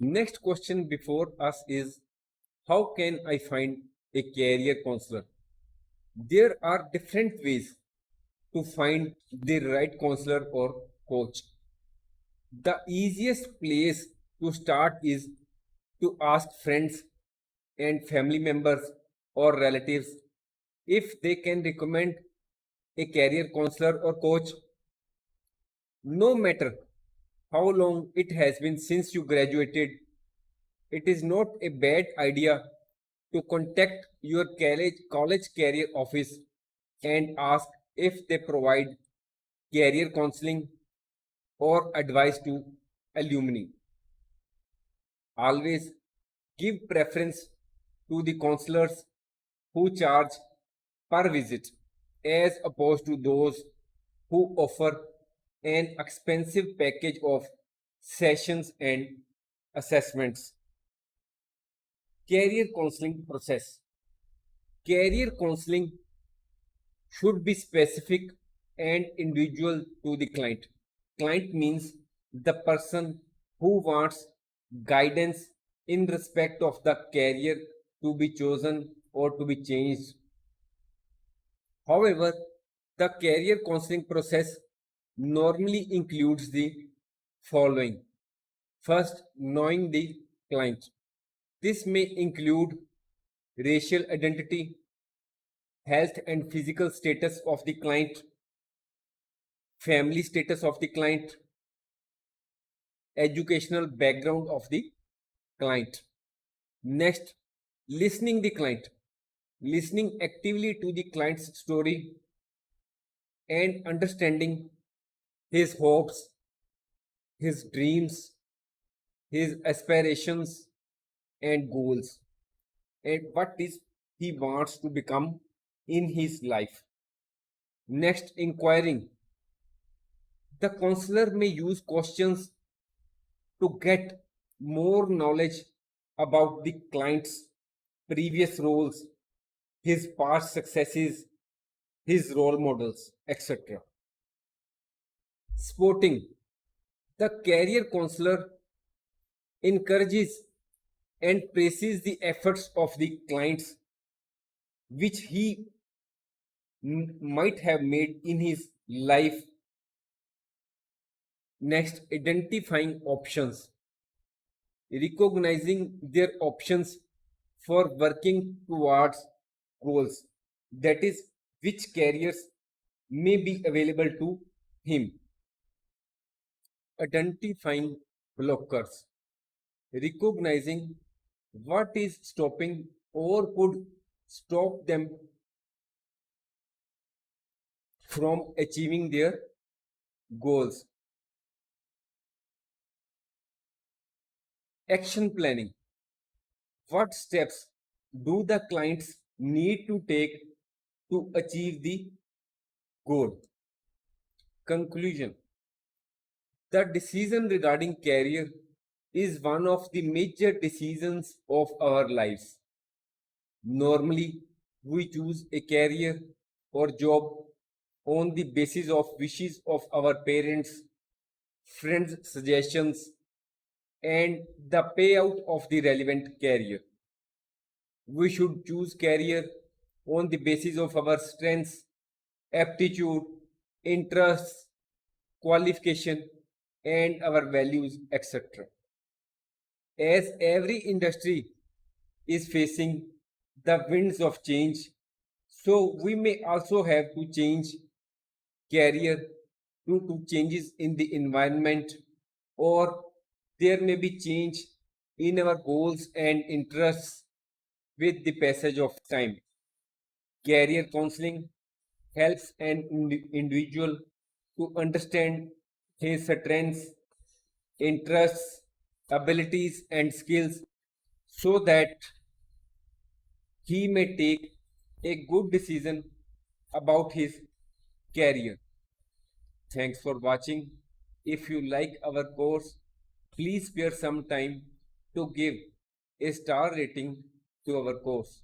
Next question before us is, how can I find a career counselor? There are different ways to find the right counselor or coach. The easiest place to start is to ask friends and family members or relatives if they can recommend a career counselor or coach. No matter how long it has been since you graduated, it is not a bad idea to contact your college career office and ask if they provide career counseling or advice to alumni. Always give preference to the counselors who charge per visit as opposed to those who offer an expensive package of sessions and assessments. Career counseling process. Career counseling should be specific and individual to the client. Client means the person who wants guidance in respect of the career to be chosen or to be changed. However, the career counseling process normally includes the following. First, knowing the client. This may include racial identity, health and physical status of the client, family status of the client, educational background of the client. Next, listening the client. Listening actively to the client's story and understanding his hopes, his dreams, his aspirations and goals, and what is he wants to become in his life. Next, inquiring. The counselor may use questions to get more knowledge about the client's previous roles, his past successes, his role models, etc. Supporting. The career counselor encourages and praises the efforts of the clients which he might have made in his life. Next, identifying options, recognizing their options for working towards goals, that is, which careers may be available to him. Identifying blockers, recognizing what is stopping or could stop them from achieving their goals. Action planning. What steps do the clients need to take to achieve the goal? Conclusion. The decision regarding career is one of the major decisions of our lives. Normally, we choose a career or job on the basis of wishes of our parents, friends' suggestions, and the payout of the relevant career. We should choose career on the basis of our strengths, aptitude, interests, qualification, and our values, etc. As every industry is facing the winds of change, so we may also have to change career due to changes in the environment, or there may be change in our goals and interests with the passage of time. Career counseling helps an individual to understand his strengths, interests, abilities, and skills so that he may take a good decision about his career. Thanks for watching. If you like our course, please spare some time to give a star rating to our course.